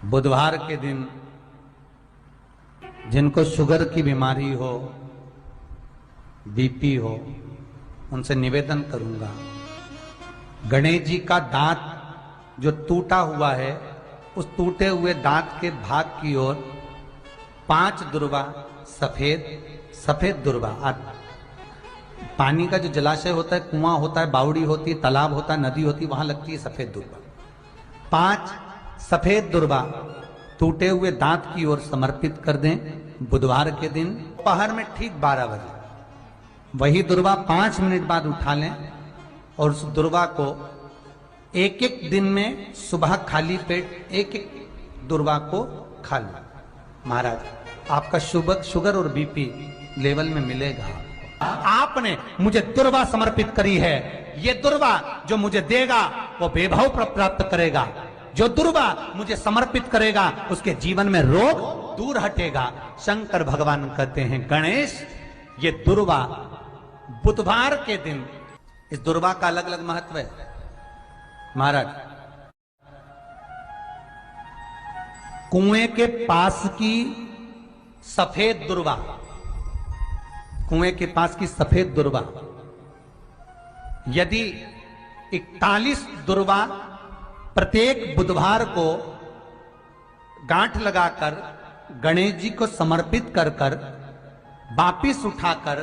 बुधवार के दिन जिनको शुगर की बीमारी हो, बीपी हो, उनसे निवेदन करूंगा, गणेश जी का दांत जो टूटा हुआ है, उस टूटे हुए दांत के भाग की ओर 5 दुर्वा सफेद दुर्वा, पानी का जो जलाशय होता है, कुआं होता है, बावड़ी होती है, तालाब होता है, नदी होती है, वहां लगती है सफेद दुर्वा। 5 सफेद दुर्वा टूटे हुए दांत की ओर समर्पित कर दें। बुधवार के दिन दोपहर में ठीक 12 बजे वही दुर्वा 5 मिनट बाद उठा लें और उस दुर्वा को एक दिन में सुबह खाली पेट एक दुर्वा को खा लें। महाराज, आपका शुगर और बीपी लेवल में मिलेगा। आपने मुझे दुर्वा समर्पित करी है, ये दुर्वा जो मुझे देगा वो वैभव प्राप्त करेगा। जो दुर्वा मुझे समर्पित करेगा उसके जीवन में रोग दूर हटेगा। शंकर भगवान कहते हैं, गणेश, ये दुर्वा बुधवार के दिन, इस दुर्वा का अलग अलग महत्व है। महाराज, कुएं के पास की सफेद दुर्वा, कुएं के पास की सफेद दुर्वा, यदि 41 दुर्वा प्रत्येक बुधवार को गांठ लगाकर गणेश जी को समर्पित कर वापिस उठाकर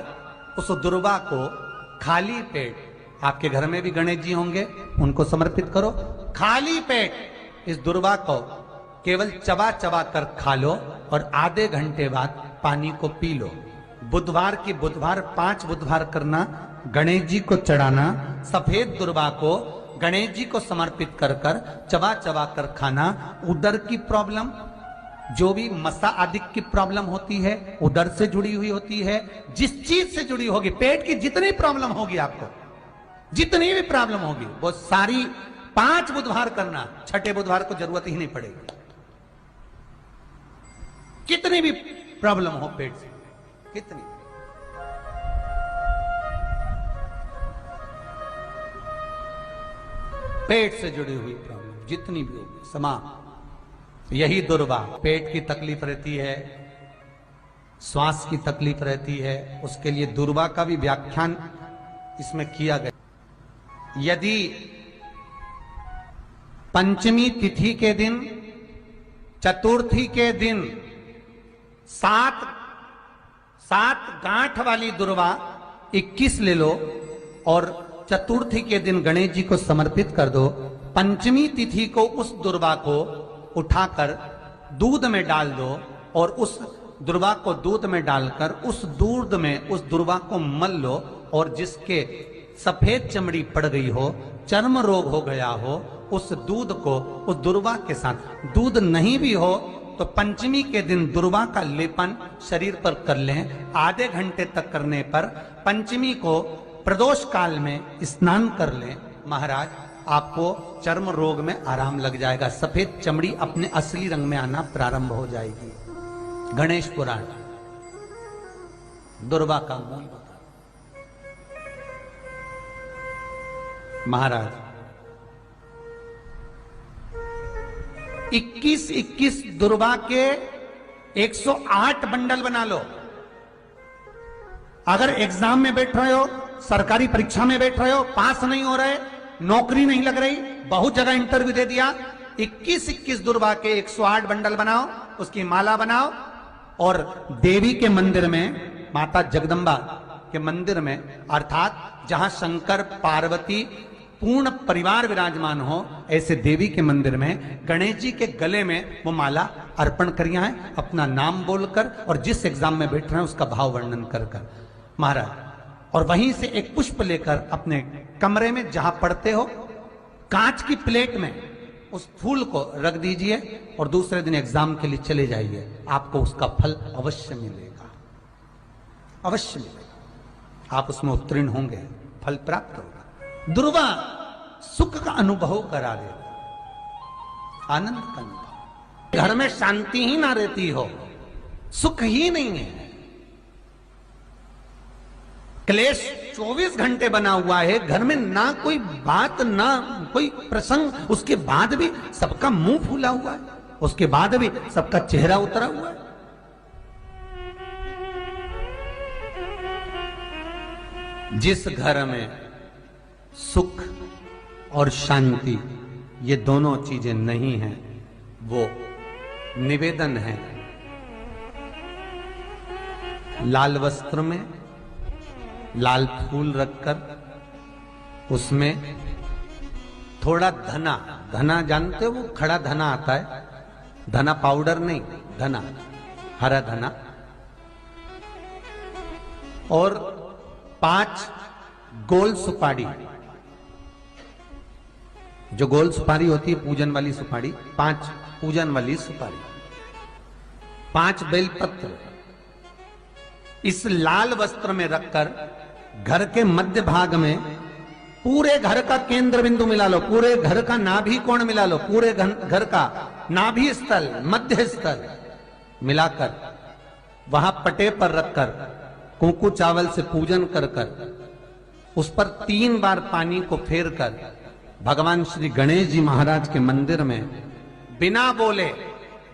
उस दुर्वा को खाली पेट, आपके घर में भी गणेश जी होंगे, उनको समर्पित करो। खाली पेट इस दुर्वा को केवल चबा कर खा लो और आधे घंटे बाद पानी को पी लो। बुधवार की बुधवार 5 बुधवार करना, गणेश जी को चढ़ाना, सफेद दुर्वा को गणेश जी को समर्पित कर चबा कर खाना। उदर की प्रॉब्लम, जो भी मसा आदि की प्रॉब्लम होती है, उदर से जुड़ी हुई होती है, जिस चीज से जुड़ी होगी, पेट की जितनी प्रॉब्लम होगी, आपको जितनी भी प्रॉब्लम होगी, वो सारी 5 बुधवार करना। 6ठे बुधवार को जरूरत ही नहीं पड़ेगी। कितनी भी प्रॉब्लम हो पेट से, कितनी, पेट से जुड़ी हुई प्रॉब्लम जितनी भी होगी समाप्त। यही दुर्वा, पेट की तकलीफ रहती है, श्वास की तकलीफ रहती है, उसके लिए दुर्वा का भी व्याख्यान इसमें किया गया। यदि पंचमी तिथि के दिन, चतुर्थी के दिन 7 गांठ वाली दुर्वा 21 ले लो और चतुर्थी के दिन गणेश जी को समर्पित कर दो। पंचमी तिथि को उस दुर्वा को उठाकर दूध में डाल दो और उस दुर्वा को दूध में डालकर उस दूध में उस दुर्वा को मल लो, और जिसके सफेद चमड़ी पड़ गई हो, चर्म रोग हो गया हो, उस दूध को उस दुर्वा के साथ, दूध नहीं भी हो तो पंचमी के दिन दुर्वा का लेपन शरीर पर कर लें। आधे घंटे तक करने पर पंचमी को प्रदोष काल में स्नान कर लें। महाराज, आपको चर्म रोग में आराम लग जाएगा, सफेद चमड़ी अपने असली रंग में आना प्रारंभ हो जाएगी। गणेश पुराण दुर्वा का मूल बता। महाराज, 21 दुर्वा के 108 बंडल बना लो। अगर एग्जाम में बैठ रहे हो, सरकारी परीक्षा में बैठ रहे हो, पास नहीं हो रहे, नौकरी नहीं लग रही, बहुत जगह इंटरव्यू दे दिया, 21 दुर्वा के 108 बंडल बनाओ, उसकी माला बनाओ और देवी के मंदिर में, माता जगदम्बा के मंदिर में, अर्थात जहां शंकर पार्वती पूर्ण परिवार विराजमान हो, ऐसे देवी के मंदिर में गणेश जी के गले में वो माला अर्पण करिया है, अपना नाम बोलकर और जिस एग्जाम में बैठ रहे हैं उसका भाव वर्णन कर महाराज, और वहीं से एक पुष्प लेकर अपने कमरे में जहां पढ़ते हो, कांच की प्लेट में उस फूल को रख दीजिए और दूसरे दिन एग्जाम के लिए चले जाइए। आपको उसका फल अवश्य मिलेगा, अवश्य मिलेगा। आप उसमें उत्तीर्ण होंगे, फल प्राप्त होगा। दुर्वा सुख का अनुभव करा देगा, आनंद का अनुभव। घर में शांति ही ना रहती हो, सुख ही नहीं है, क्लेश 24 घंटे बना हुआ है, घर में ना कोई बात ना कोई प्रसंग, उसके बाद भी सबका मुंह फूला हुआ है, उसके बाद भी सबका चेहरा उतरा हुआ है। जिस घर में सुख और शांति ये दोनों चीजें नहीं हैं, वो निवेदन है लाल वस्त्र में लाल फूल रखकर उसमें थोड़ा धना, धना जानते हो वो खड़ा धना आता है, धना पाउडर नहीं, धना, हरा धना, और 5 गोल सुपारी, जो गोल सुपारी होती है पूजन वाली सुपारी, 5 पूजन वाली सुपारी, 5 बेलपत्र इस लाल वस्त्र में रखकर घर के मध्य भाग में पूरे घर का केंद्र बिंदु मिला लो, पूरे घर का नाभि कोण मिला लो, पूरे घर का नाभि स्थल, मध्य स्थल मिलाकर वहां पटे पर रखकर कुंकू चावल से पूजन कर उस पर 3 बार पानी को फेर कर भगवान श्री गणेश जी महाराज के मंदिर में बिना बोले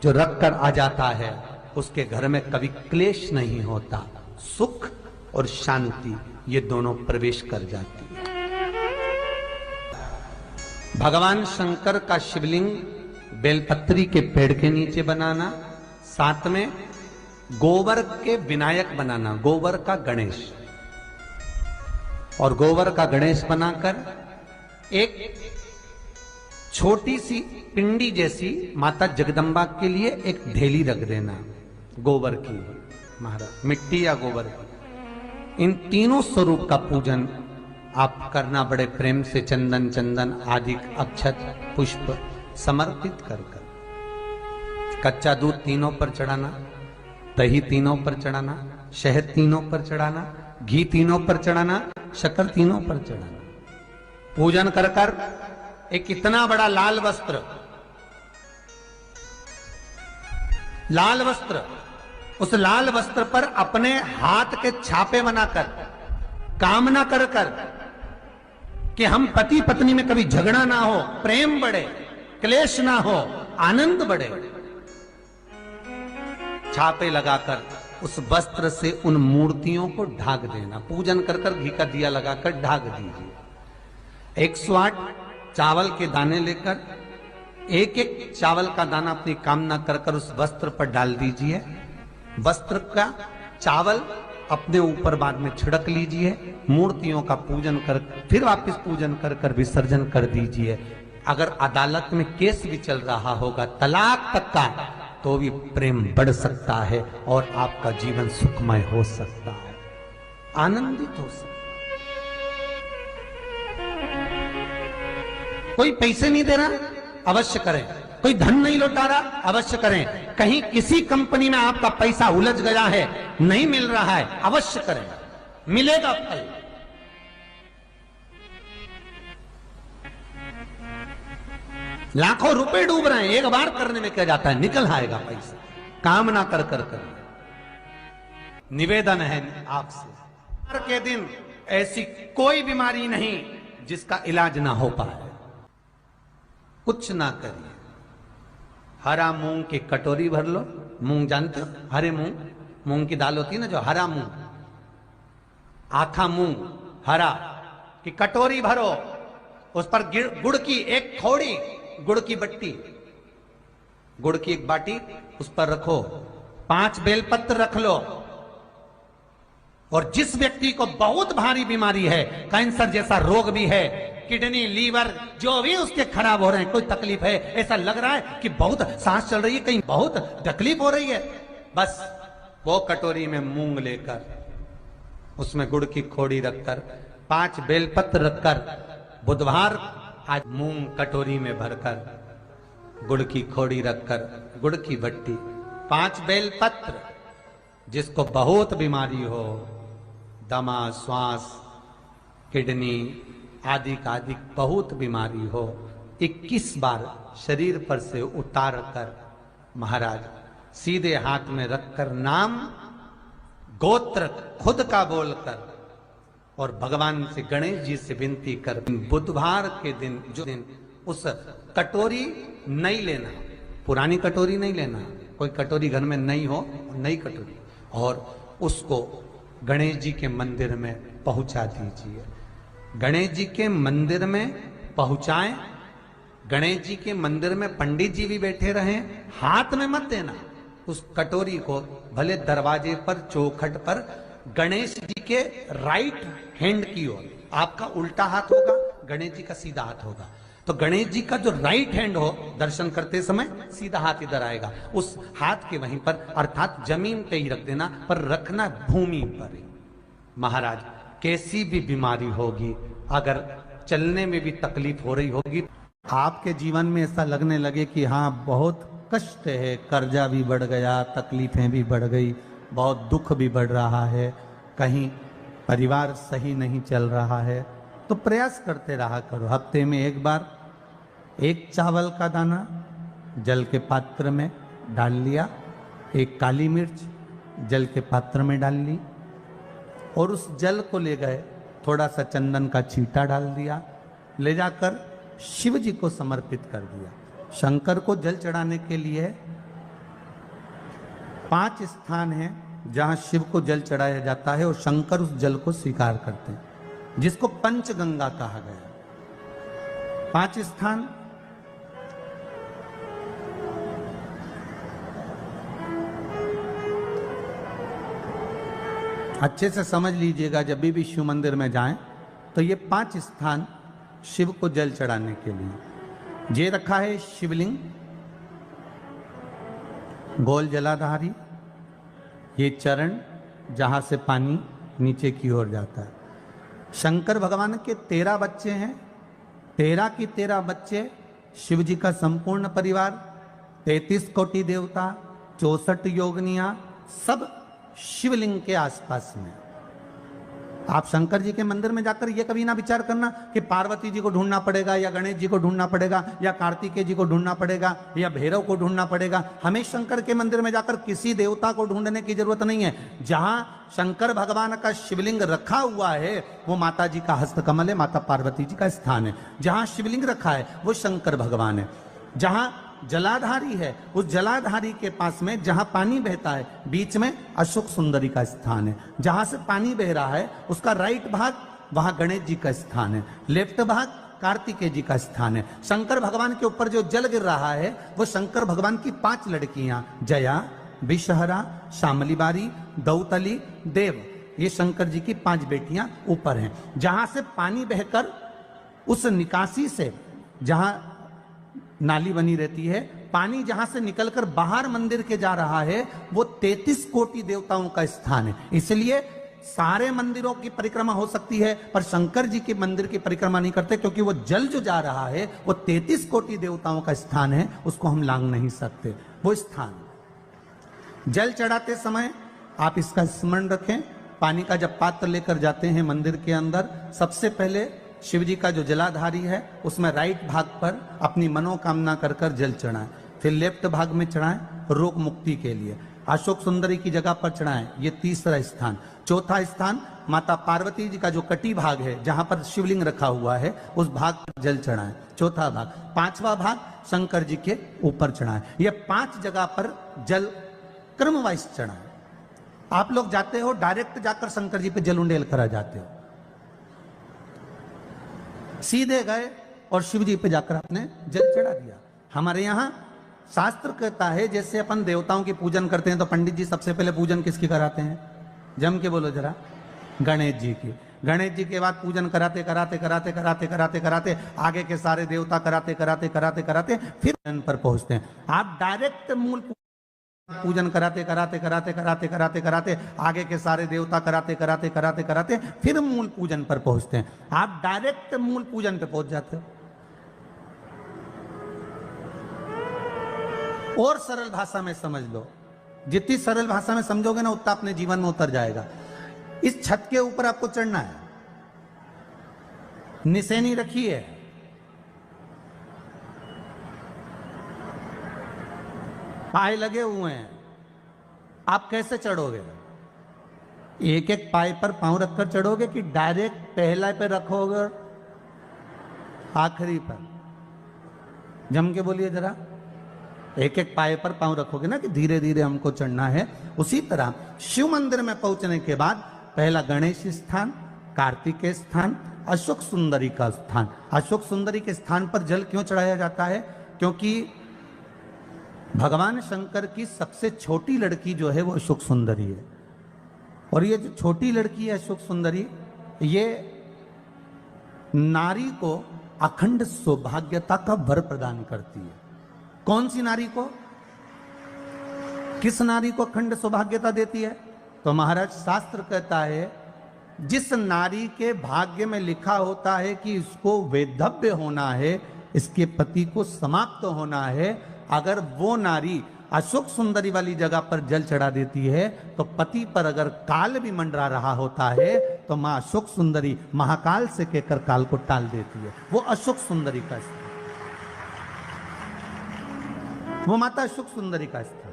जो रखकर आ जाता है, उसके घर में कभी क्लेश नहीं होता, सुख और शांति ये दोनों प्रवेश कर जाती है। भगवान शंकर का शिवलिंग बेलपत्री के पेड़ के नीचे बनाना, साथ में गोबर के विनायक बनाना, गोबर का गणेश, और गोबर का गणेश बनाकर एक छोटी सी पिंडी जैसी माता जगदम्बा के लिए एक ढेली रख देना, गोबर की, महाराज मिट्टी या गोबर की। इन तीनों स्वरूप का पूजन आप करना बड़े प्रेम से, चंदन चंदन आदि अक्षत पुष्प समर्पित कर कच्चा दूध तीनों पर चढ़ाना, दही तीनों पर चढ़ाना, शहद तीनों पर चढ़ाना, घी तीनों पर चढ़ाना, शक्कर तीनों पर चढ़ाना। पूजन कर कर एक इतना बड़ा लाल वस्त्र, लाल वस्त्र, उस लाल वस्त्र पर अपने हाथ के छापे बनाकर कामना कर कर कि हम पति पत्नी में कभी झगड़ा ना हो, प्रेम बढ़े, क्लेश ना हो, आनंद बढ़े, छापे लगाकर उस वस्त्र से उन मूर्तियों को ढाक देना। पूजन कर कर घी का दिया लगाकर ढाक दीजिए। 108 चावल के दाने लेकर एक एक चावल का दाना अपनी कामना कर कर उस वस्त्र पर डाल दीजिए। वस्त्र का चावल अपने ऊपर बाद में छिड़क लीजिए, मूर्तियों का पूजन कर फिर वापस पूजन कर कर विसर्जन कर दीजिए। अगर अदालत में केस भी चल रहा होगा तलाक तक का, तो भी प्रेम बढ़ सकता है और आपका जीवन सुखमय हो सकता है, आनंदित हो सकता है। कोई पैसे नहीं दे रहा, अवश्य करें। कोई धन नहीं लौटा रहा, अवश्य करें। कहीं किसी कंपनी में आपका पैसा उलझ गया है, नहीं मिल रहा है, अवश्य करें, मिलेगा फल। लाखों रुपए डूब रहे हैं, एक बार करने में क्या जाता है, निकल आएगा पैसा। कामना कर कर कर निवेदन है आपसे, हर के दिन ऐसी कोई बीमारी नहीं जिसका इलाज ना हो पाए, कुछ ना करिए। हरा मूंग की कटोरी भर लो, मूंग जानते हो, हरे मूंग, मूंग की दाल होती है ना जो, हरा मूंग, आखा मूंग हरा की कटोरी भरो, उस पर गुड़ की एक थोड़ी, गुड़ की बट्टी, गुड़ की एक बाटी उस पर रखो, 5 बेलपत्र रख लो, और जिस व्यक्ति को बहुत भारी बीमारी है, कैंसर जैसा रोग भी है, किडनी लीवर जो भी उसके खराब हो रहे हैं, कोई तकलीफ है, ऐसा लग रहा है कि बहुत सांस चल रही है, कहीं बहुत तकलीफ हो रही है, बस वो कटोरी में मूंग लेकर उसमें गुड़ की खोड़ी रखकर 5 बेलपत्र रखकर, बुधवार आज मूंग कटोरी में भरकर, गुड़ की खोड़ी रखकर, गुड़ की भट्टी, 5 बेलपत्र, जिसको बहुत बीमारी हो, दमा, श्वास, किडनी आदि का आदि बहुत बीमारी हो, 21 बार शरीर पर से उतार कर महाराज सीधे हाथ में रखकर नाम गोत्र खुद का बोलकर और भगवान से गणेश जी से विनती कर, बुधवार के दिन जो दिन उस कटोरी नहीं लेना, पुरानी कटोरी नहीं लेना, कोई कटोरी घर में नहीं हो, नई कटोरी, और उसको गणेश जी के मंदिर में पहुंचा दीजिए। गणेश जी के मंदिर में पहुंचाएं, गणेश जी के मंदिर में पंडित जी भी बैठे रहें, हाथ में मत देना उस कटोरी को, भले दरवाजे पर चौखट पर गणेश जी के राइट हैंड की ओर, आपका उल्टा हाथ होगा, गणेश जी का सीधा हाथ होगा, तो गणेश जी का जो राइट हैंड हो दर्शन करते समय सीधा हाथ इधर आएगा, उस हाथ के वहीं पर अर्थात जमीन पे ही रख देना, पर रखना भूमि पर ही। महाराज कैसी भी बीमारी होगी, अगर चलने में भी तकलीफ हो रही होगी, आपके जीवन में ऐसा लगने लगे कि हाँ बहुत कष्ट है, कर्जा भी बढ़ गया, तकलीफें भी बढ़ गई, बहुत दुख भी बढ़ रहा है, कहीं परिवार सही नहीं चल रहा है, तो प्रयास करते रहा करो। हफ्ते में एक बार एक चावल का दाना जल के पात्र में डाल लिया, एक काली मिर्च जल के पात्र में डाल ली, और उस जल को ले गए, थोड़ा सा चंदन का छींटा डाल दिया, ले जाकर शिव जी को समर्पित कर दिया। शंकर को जल चढ़ाने के लिए 5 स्थान हैं जहां शिव को जल चढ़ाया जाता है, और शंकर उस जल को स्वीकार करते हैं, जिसको पंचगंगा कहा गया। 5 स्थान, अच्छे से समझ लीजिएगा, जब भी शिव मंदिर में जाएं तो ये 5 स्थान शिव को जल चढ़ाने के लिए ये रखा है। शिवलिंग, गोल जलाधारी, ये चरण जहां से पानी नीचे की ओर जाता है। शंकर भगवान के 13 बच्चे हैं, 13 की 13 बच्चे, शिव जी का संपूर्ण परिवार, 33 कोटि देवता, 64 योगनियां, सब शिवलिंग के आसपास में। आप शंकर जी के मंदिर में जाकर यह कभी ना विचार करना कि पार्वती जी को ढूंढना पड़ेगा, या गणेश जी को ढूंढना पड़ेगा, या कार्तिकेय जी को ढूंढना पड़ेगा, या भैरव को ढूंढना पड़ेगा। हमें शंकर के मंदिर में जाकर किसी देवता को ढूंढने की जरूरत नहीं है। जहां शंकर भगवान का शिवलिंग रखा हुआ है वो माता जी का हस्तकमल है, माता पार्वती जी का स्थान है। जहां शिवलिंग रखा है वो शंकर भगवान है। जहां जलाधारी है, उस जलाधारी के पास में जहां पानी बहता है, बीच में अशोक सुंदरी का स्थान है। जहां से पानी बह रहा है उसका राइट भाग, वहां गणेश जी का स्थान है, लेफ्ट भाग कार्तिकेय जी का स्थान है। शंकर भगवान के ऊपर जो जल गिर रहा है वो शंकर भगवान की 5 लड़कियां, जया, विषहरा, शामलीबारी, दौतली, देव, ये शंकर जी की 5 बेटियां ऊपर हैं। जहां से पानी बहकर उस निकासी से, जहां नाली बनी रहती है, पानी जहां से निकलकर बाहर मंदिर के जा रहा है वो 33 कोटि देवताओं का स्थान है। इसलिए सारे मंदिरों की परिक्रमा हो सकती है, पर शंकर जी के मंदिर की परिक्रमा नहीं करते, क्योंकि वो जल जो जा रहा है वो 33 कोटि देवताओं का स्थान है, उसको हम लांघ नहीं सकते। वो स्थान जल चढ़ाते समय आप इसका स्मरण रखें। पानी का जब पात्र लेकर जाते हैं मंदिर के अंदर, सबसे पहले शिव जी का जो जलाधारी है उसमें राइट भाग पर अपनी मनोकामना कर कर जल चढ़ाएं, फिर लेफ्ट भाग में चढ़ाएं रोग मुक्ति के लिए, अशोक सुंदरी की जगह पर चढ़ाएं, ये तीसरा स्थान। चौथा स्थान माता पार्वती जी का जो कटी भाग है जहां पर शिवलिंग रखा हुआ है उस भाग पर जल चढ़ाएं, चौथा भाग। 5वां भाग शंकर जी के ऊपर चढ़ाएं। ये 5 जगह पर जल क्रम वाइज चढ़ाएं। आप लोग जाते हो डायरेक्ट जाकर शंकर जी पे जल उंडेल करा जाते हो, सीधे गए और शिव जी पे जाकर आपने जल चढ़ा दिया। हमारे यहाँ शास्त्र कहता है जैसे अपन देवताओं की पूजन करते हैं तो पंडित जी सबसे पहले पूजन किसकी कराते हैं? जम के बोलो जरा, गणेश जी की। गणेश जी के बाद पूजन कराते कराते कराते कराते कराते कराते आगे के सारे देवता कराते कराते कराते कराते फिर पर पहुंचते हैं। आप डायरेक्ट मूल पूजन कराते कराते कराते कराते कराते कराते आगे के सारे देवता कराते कराते कराते कराते फिर मूल पूजन पर पहुंचते हैं। आप डायरेक्ट मूल पूजन पे पहुंच जाते हो। और सरल भाषा में समझ लो, जितनी सरल भाषा में समझोगे ना उतना अपने जीवन में उतर जाएगा। इस छत के ऊपर आपको चढ़ना है, निशानी रखी है, पाए लगे हुए हैं, आप कैसे चढ़ोगे? एक एक पाए पर पांव रखकर चढ़ोगे कि डायरेक्ट पहला पे रखोगे आखिरी पर? जम के बोलिए जरा। एक एक पाए पर पांव रखोगे ना कि धीरे धीरे हमको चढ़ना है। उसी तरह शिव मंदिर में पहुंचने के बाद पहला गणेश स्थान, कार्तिकेय स्थान, अशोक सुंदरी का स्थान। अशोक सुंदरी के स्थान पर जल क्यों चढ़ाया जाता है? क्योंकि भगवान शंकर की सबसे छोटी लड़की जो है वो अशोक सुंदरी है। और ये जो छोटी लड़की है अशोक सुंदरी, ये नारी को अखंड सौभाग्यता का वर प्रदान करती है। कौन सी नारी को? किस नारी को अखंड सौभाग्यता देती है? तो महाराज शास्त्र कहता है जिस नारी के भाग्य में लिखा होता है कि इसको वैधव्य होना है, इसके पति को समाप्त होना है, अगर वो नारी अशोक सुंदरी वाली जगह पर जल चढ़ा देती है तो पति पर अगर काल भी मंडरा रहा होता है तो मां अशोक सुंदरी महाकाल से कहकर काल को टाल देती है। वो अशोक सुंदरी का स्थान, वो माता अशोक सुंदरी का स्थान।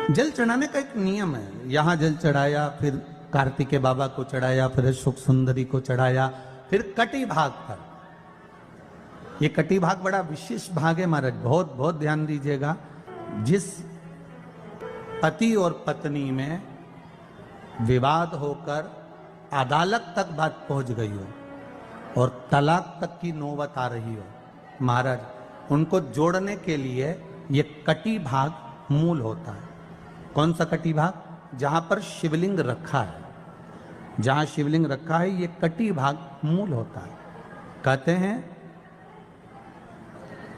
जल चढ़ाने का एक नियम है। यहां जल चढ़ाया, फिर कार्तिकेय बाबा को चढ़ाया, फिर अशोक सुंदरी को चढ़ाया, फिर कटी भाग पर। ये कटी भाग बड़ा विशेष भाग है महाराज, बहुत बहुत ध्यान दीजिएगा। जिस पति और पत्नी में विवाद होकर अदालत तक बात पहुंच गई हो और तलाक तक की नौबत आ रही हो, महाराज उनको जोड़ने के लिए ये कटी भाग मूल होता है। कौन सा कटी भाग? जहां पर शिवलिंग रखा है, जहां शिवलिंग रखा है ये कटी भाग मूल होता है। कहते हैं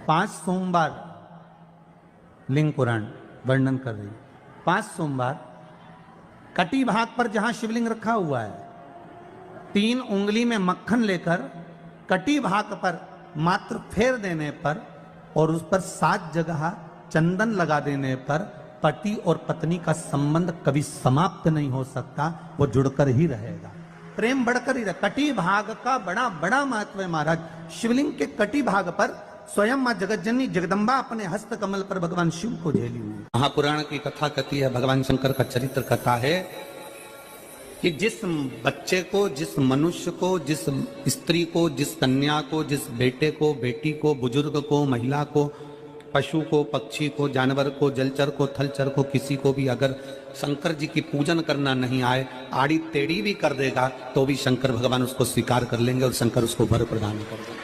5 सोमवार लिंग पुराण वर्णन कर रही, 5 सोमवार कटी भाग पर जहां शिवलिंग रखा हुआ है, 3 उंगली में मक्खन लेकर कटी भाग पर मात्र फेर देने पर और उस पर 7 जगह चंदन लगा देने पर पति और पत्नी का संबंध कभी समाप्त नहीं हो सकता, वो जुड़कर ही रहेगा, प्रेम बढ़कर ही रहेगा। कटी भाग का बड़ा बड़ा महत्व है महाराज। शिवलिंग के कटी भाग पर स्वयं मां जगतजननी जगदम्बा अपने हस्त कमल पर भगवान शिव को झेली हुई। महापुराण की कथा कहती है, भगवान शंकर का चरित्र कथा है कि जिस बच्चे को, जिस मनुष्य को, जिस स्त्री को, जिस कन्या को, जिस बेटे को, बेटी को, बुजुर्ग को, महिला को, पशु को, पक्षी को, जानवर को, जलचर को, थलचर को, किसी को भी अगर शंकर जी की पूजन करना नहीं आए, आड़ी टेढ़ी भी कर देगा तो भी शंकर भगवान उसको स्वीकार कर लेंगे और शंकर उसको वर प्रदान कर देंगे।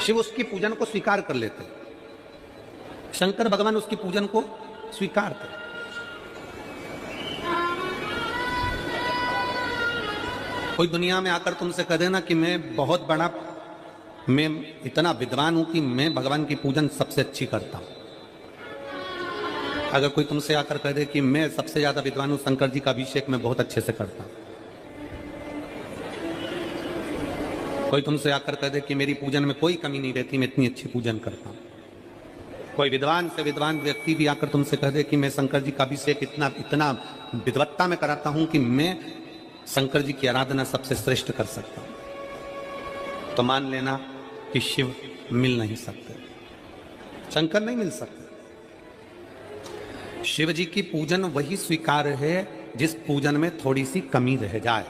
शिव उसकी पूजन को स्वीकार कर लेते, शंकर भगवान उसकी पूजन को स्वीकार करते। कोई दुनिया में आकर तुमसे कह देना कि मैं इतना विद्वान हूं कि मैं भगवान की पूजन सबसे अच्छी करता हूं। अगर कोई तुमसे आकर कह दे कि मैं सबसे ज्यादा विद्वान हूं, शंकर जी का अभिषेक मैं बहुत अच्छे से करता हूं। कोई तुमसे आकर कह दे कि मेरी पूजन में कोई कमी नहीं रहती, मैं इतनी अच्छी पूजन करता हूं। कोई विद्वान से विद्वान व्यक्ति भी आकर तुमसे कह दे कि मैं शंकर जी का अभिषेक इतना विद्वत्ता में कराता हूं कि मैं शंकर जी की आराधना सबसे श्रेष्ठ कर सकता हूं, तो मान लेना कि शिव मिल नहीं सकते, शंकर नहीं मिल सकते। शिव जी की पूजन वही स्वीकार है जिस पूजन में थोड़ी सी कमी रह जाए।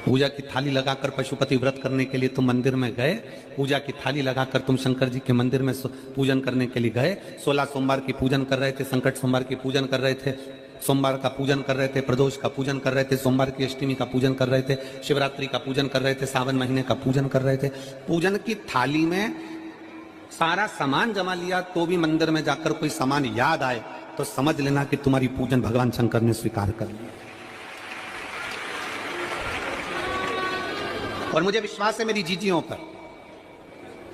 पूजा की थाली लगाकर पशुपति व्रत करने के लिए तुम मंदिर में गए, पूजा की थाली लगाकर तुम शंकर जी के मंदिर में पूजन करने के लिए गए, 16 सोमवार की पूजन कर रहे थे, संकट सोमवार की पूजन कर रहे थे, सोमवार का पूजन कर रहे थे, प्रदोष का पूजन कर रहे थे, सोमवार की अष्टमी का पूजन कर रहे थे, शिवरात्रि का पूजन कर रहे थे, सावन महीने का पूजन कर रहे थे। पूजन की थाली में सारा सामान जमा लिया तो भी मंदिर में जाकर कोई सामान याद आए तो समझ लेना कि तुम्हारी पूजन भगवान शंकर ने स्वीकार कर लिया। और मुझे विश्वास है मेरी जीजियों पर,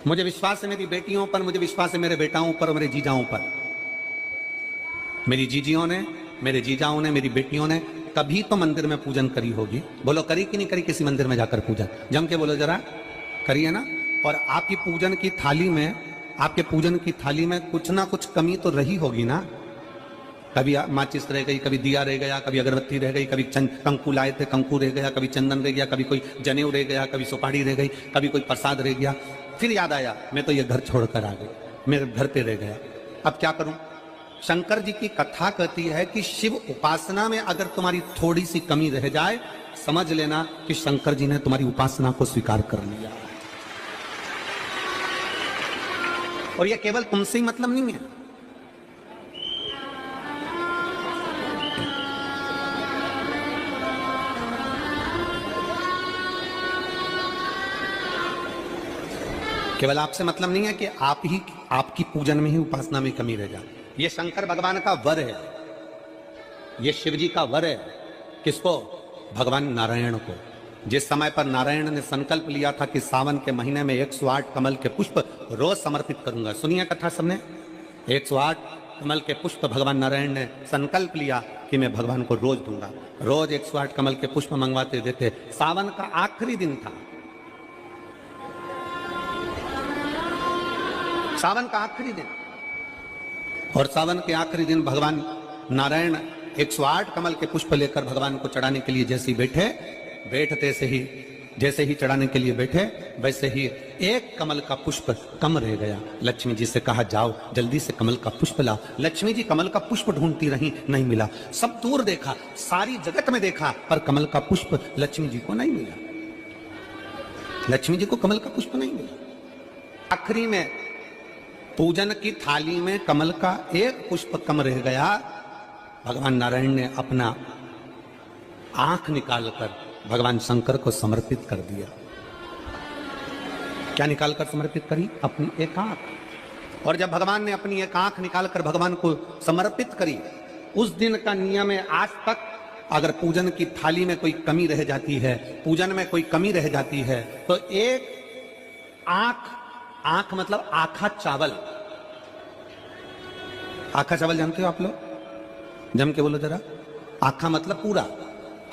मुझे विश्वास है मेरी बेटियों पर, मुझे विश्वास है मेरे बेटाओं पर और मेरे जीजाओं पर। मेरी जीजियों ने, मेरे जीजाओं ने, मेरी बेटियों ने कभी तो मंदिर में पूजन करी होगी। बोलो करी कि नहीं करी किसी मंदिर में जाकर पूजन? जम के बोलो जरा, करी है ना? और आपकी पूजन की थाली में, आपके पूजन की थाली में कुछ ना कुछ कमी तो रही होगी ना। कभी माचिस रह गई, कभी दिया रह गया, कभी अगरबत्ती रह गई, कभी कंकु लाए थे कंकु रह गया, कभी चंदन रह गया, कभी कोई जनेऊ रह गया, कभी सुपारी रह गई, कभी कोई प्रसाद रह गया। फिर याद आया मैं तो ये घर छोड़कर आ गई, मेरे घर पे रह गया, अब क्या करूं? शंकर जी की कथा कहती है कि शिव उपासना में अगर तुम्हारी थोड़ी सी कमी रह जाए, समझ लेना कि शंकर जी ने तुम्हारी उपासना को स्वीकार कर लिया। और यह केवल तुमसे ही मतलब नहीं है, केवल आपसे मतलब नहीं है कि आप ही आपकी पूजन में ही उपासना में कमी रह जाए। यह शंकर भगवान का वर है, यह शिव जी का वर है। किसको? भगवान नारायण को। जिस समय पर नारायण ने संकल्प लिया था कि सावन के महीने में 108 कमल के पुष्प रोज समर्पित करूंगा। सुनिए कथा सबने, 108 कमल के पुष्प भगवान नारायण ने संकल्प लिया कि मैं भगवान को रोज दूंगा। रोज 108 कमल के पुष्प मंगवाते देते। सावन का आखिरी दिन था, सावन का आखिरी दिन, और सावन के आखिरी दिन भगवान नारायण 108 कमल के पुष्प लेकर भगवान को चढ़ाने के लिए जैसे ही बैठते से ही जैसे ही चढ़ाने के लिए बैठे, वैसे ही एक कमल का पुष्प कम रह गया। लक्ष्मी जी से कहा जाओ जल्दी से कमल का पुष्प लाओ। लक्ष्मी जी कमल का पुष्प ढूंढती रही, नहीं मिला। सब दूर देखा, सारी जगत में देखा, पर कमल का पुष्प लक्ष्मी जी को नहीं मिला। लक्ष्मी जी को कमल का पुष्प नहीं मिला। आखिरी में पूजन की थाली में कमल का एक पुष्प कम रह गया। भगवान नारायण ने अपना आंख निकालकर भगवान शंकर को समर्पित कर दिया। क्या निकालकर समर्पित करी? अपनी एक आंख। और जब भगवान ने अपनी एक आंख निकालकर भगवान को समर्पित करी, उस दिन का नियम है आज तक अगर पूजन की थाली में कोई कमी रह जाती है, पूजन में कोई कमी रह जाती है, तो एक आंख मतलब आखा चावल। आखा चावल जानते हो आप लोग? जम के बोलो जरा। आखा मतलब पूरा।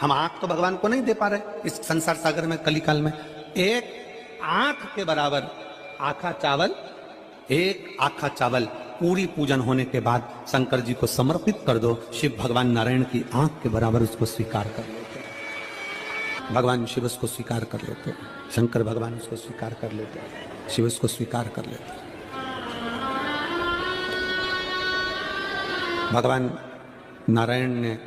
हम आंख तो भगवान को नहीं दे पा रहे इस संसार सागर में, कलिकाल में। एक आंख के बराबर आखा चावल, एक आखा चावल पूरी पूजन होने के बाद शंकर जी को समर्पित कर दो। शिव भगवान नारायण की आंख के बराबर उसको स्वीकार कर लेते। भगवान शिव उसको स्वीकार कर लेते, शंकर भगवान उसको स्वीकार कर लेते, शिव उसको स्वीकार कर लेते। भगवान नारायण ने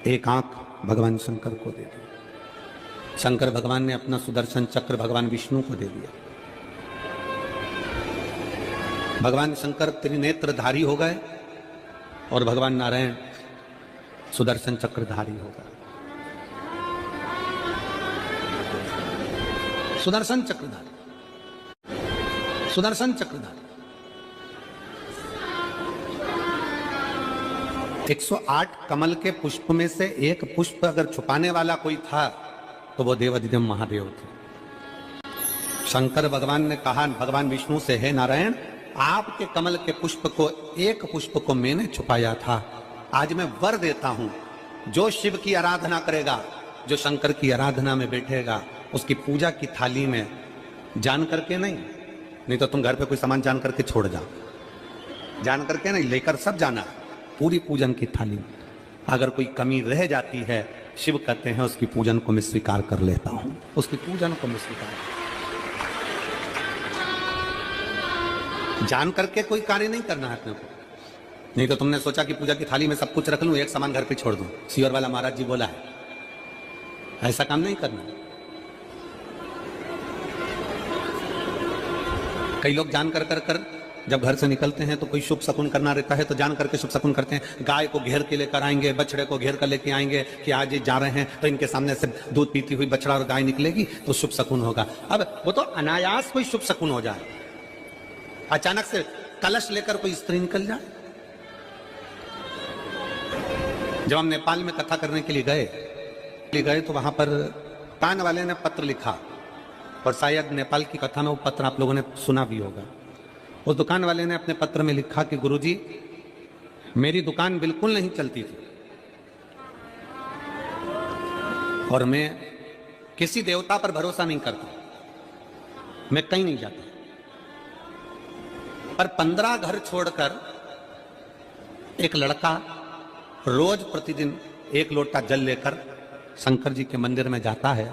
एक आंख भगवान शंकर को दे दी। शंकर भगवान ने अपना सुदर्शन चक्र भगवान विष्णु को दे दिया। भगवान शंकर त्रिनेत्रधारी हो गए और भगवान नारायण सुदर्शन चक्रधारी हो गए। सुदर्शन चक्रधारी, सुदर्शन चक्रधारी। 108 कमल के पुष्प में से एक पुष्प अगर छुपाने वाला कोई था तो वो देवाधिदेव महादेव थे। शंकर भगवान ने कहा भगवान विष्णु से, हे नारायण, आपके कमल के पुष्प को, एक पुष्प को मैंने छुपाया था। आज मैं वर देता हूं, जो शिव की आराधना करेगा, जो शंकर की आराधना में बैठेगा, उसकी पूजा की थाली में जान करके नहीं तो तुम घर पे कोई सामान जान करके छोड़ जाओ, जान करके नहीं, लेकर सब जाना। पूरी पूजन की थाली में अगर कोई कमी रह जाती है, शिव कहते हैं उसकी पूजन को मैं स्वीकार कर लेता हूं, उसकी पूजन को मैं स्वीकार। जान करके कोई कार्य नहीं करना है अपने को। नहीं तो तुमने सोचा कि पूजा की थाली में सब कुछ रख लूं, एक सामान घर पे छोड़ दूं। सियोर वाला महाराज जी बोला है, ऐसा काम नहीं करना। कई लोग जान कर जब घर से निकलते हैं तो कोई शुभ शकुन करना रहता है तो जान करके शुभ शकुन करते हैं। गाय को घेर के लेकर आएंगे, बछड़े को घेर कर लेके आएंगे कि आज ये जा रहे हैं तो इनके सामने से दूध पीती हुई बछड़ा और गाय निकलेगी तो शुभ शकुन होगा। अब वो तो अनायास कोई शुभ शकुन हो जाए, अचानक से कलश लेकर कोई स्त्री निकल जाए। जब हम नेपाल में कथा करने के लिए गए तो वहां पर तान वाले ने पत्र लिखा, और शायद नेपाल की कथा में वो पत्र आप लोगों ने सुना भी होगा। उस दुकान वाले ने अपने पत्र में लिखा कि गुरुजी, मेरी दुकान बिल्कुल नहीं चलती थी और मैं किसी देवता पर भरोसा नहीं करता, मैं कहीं नहीं जाता, पर 15 घर छोड़कर एक लड़का रोज प्रतिदिन 1 लोटा जल लेकर शंकर जी के मंदिर में जाता है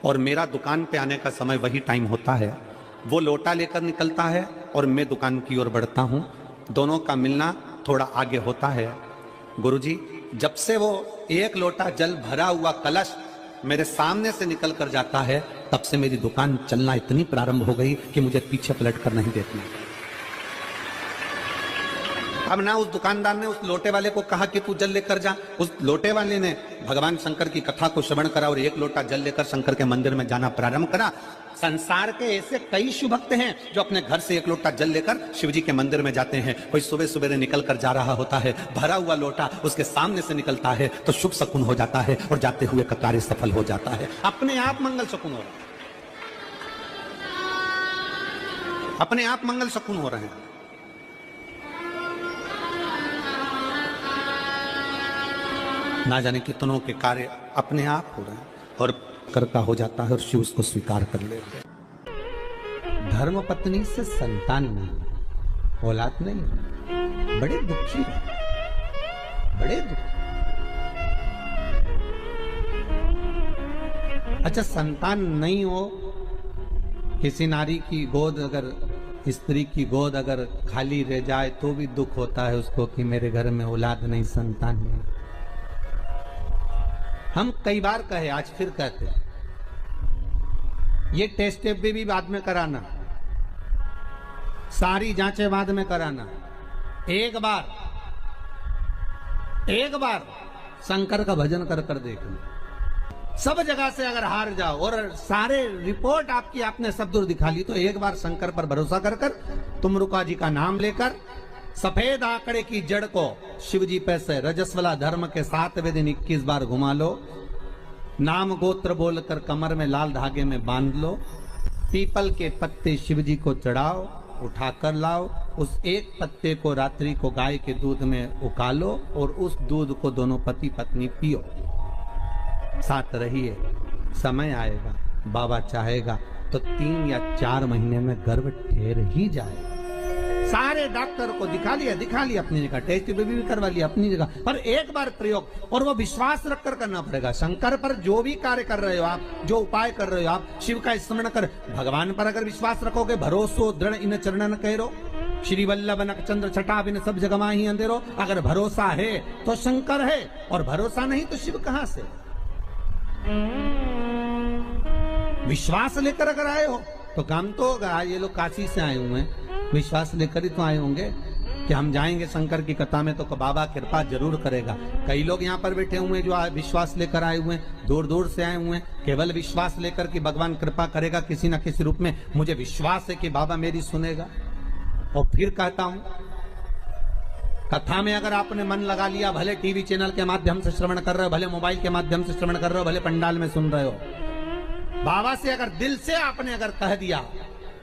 और मेरा दुकान पे आने का समय वही टाइम होता है। वो लोटा लेकर निकलता है और मैं दुकान की ओर बढ़ता हूं। दोनों का मिलना थोड़ा आगे होता है, गुरुजी जब से वो एक लोटा जल भरा हुआ कलश मेरे सामने से निकल कर जाता है, तब से मेरी दुकान चलना इतनी प्रारंभ हो गई कि मुझे पीछे पलट कर नहीं देखना। अब ना उस दुकानदार ने उस लोटे वाले को कहा कि तू जल लेकर जा, उस लोटे वाले ने भगवान शंकर की कथा को श्रवण करा और एक लोटा जल लेकर शंकर के मंदिर में जाना प्रारंभ करा। संसार के ऐसे कई शिव भक्त हैं जो अपने घर से एक लोटा जल लेकर शिव जी के मंदिर में जाते हैं। कोई सुबह सुबह निकल कर जा रहा होता है, भरा हुआ लोटा उसके सामने से निकलता है तो शुभ शकुन हो जाता है और जाते हुए का कार्य सफल हो जाता है। अपने आप मंगल शकुन हो रहा है, अपने आप मंगल शकुन हो रहे हैं। ना जाने कितनों के कार्य अपने आप हो रहे हैं और करता हो जाता है और शिव उसको स्वीकार कर लेते हैं। धर्म पत्नी से संतान नहीं, औलाद नहीं, बड़े दुखी है, बड़े दुखी। अच्छा संतान नहीं हो, किसी नारी की गोद अगर, स्त्री की गोद अगर खाली रह जाए तो भी दुख होता है उसको कि मेरे घर में औलाद नहीं, संतान नहीं। हम कई बार कहे, आज फिर कहते हैं, ये टेस्ट भी बाद में कराना, सारी जांचें बाद में कराना। एक बार शंकर का भजन कर कर देखना। सब जगह से अगर हार जाओ और सारे रिपोर्ट आपकी आपने सब दूर दिखा ली, तो एक बार शंकर पर भरोसा कर कर तुमरुका जी का नाम लेकर सफेद आंकड़े की जड़ को शिव जी पे से रजस्वला धर्म के 7वें दिन 21 बार घुमा लो। नाम गोत्र बोलकर कमर में लाल धागे में बांध लो। पीपल के पत्ते शिव जी को चढ़ाओ, उठाकर लाओ। उस एक पत्ते को रात्रि को गाय के दूध में उकालो और उस दूध को दोनों पति पत्नी पियो। साथ रहिए, समय आएगा, बाबा चाहेगा तो 3 या 4 महीने में गर्भ ठहर ही जाएगा। सारे डॉक्टर को दिखा लिया अपनी जगह, टेस्ट भी करवा लिया अपनी जगह, पर एक बार प्रयोग, और वो विश्वास रखकर करना पड़ेगा। शंकर पर जो भी कार्य कर रहे हो आप, जो उपाय कर रहे हो आप, शिव का स्मरण कर, भगवान पर अगर विश्वास रखोगे, भरोसो दृढ़ इन चरणन कहो, श्री वल्लभ नख चंद्र छटा बिन सब जगमा ही अंधेरो। अगर भरोसा है तो शंकर है, और भरोसा नहीं तो शिव कहां से। विश्वास लेकर अगर आए हो तो काम तो होगा। ये लोग काशी से आए हुए हैं, विश्वास लेकर ही तो आए होंगे कि हम जाएंगे शंकर की कथा में तो बाबा कृपा जरूर करेगा। कई लोग यहाँ पर बैठे हुए हैं जो विश्वास लेकर आए हुए हैं, दूर दूर से आए हुए हैं, केवल विश्वास लेकर कि भगवान कृपा करेगा किसी न किसी रूप में। मुझे विश्वास है कि बाबा मेरी सुनेगा। और फिर कहता हूं, कथा में अगर आपने मन लगा लिया, भले टीवी चैनल के माध्यम से श्रवण कर रहे हो, भले मोबाइल के माध्यम से श्रवण कर रहे हो, भले पंडाल में सुन रहे हो, बाबा से अगर दिल से आपने अगर कह दिया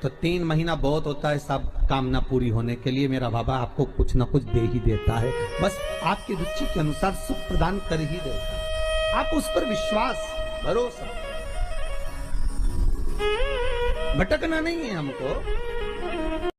तो 3 महीना बहुत होता है सब कामना पूरी होने के लिए। मेरा बाबा आपको कुछ ना कुछ दे ही देता है, बस आपकी रुचि के अनुसार सुख प्रदान कर ही देता है। आप उस पर विश्वास, भरोसा, भटकना नहीं है हमको।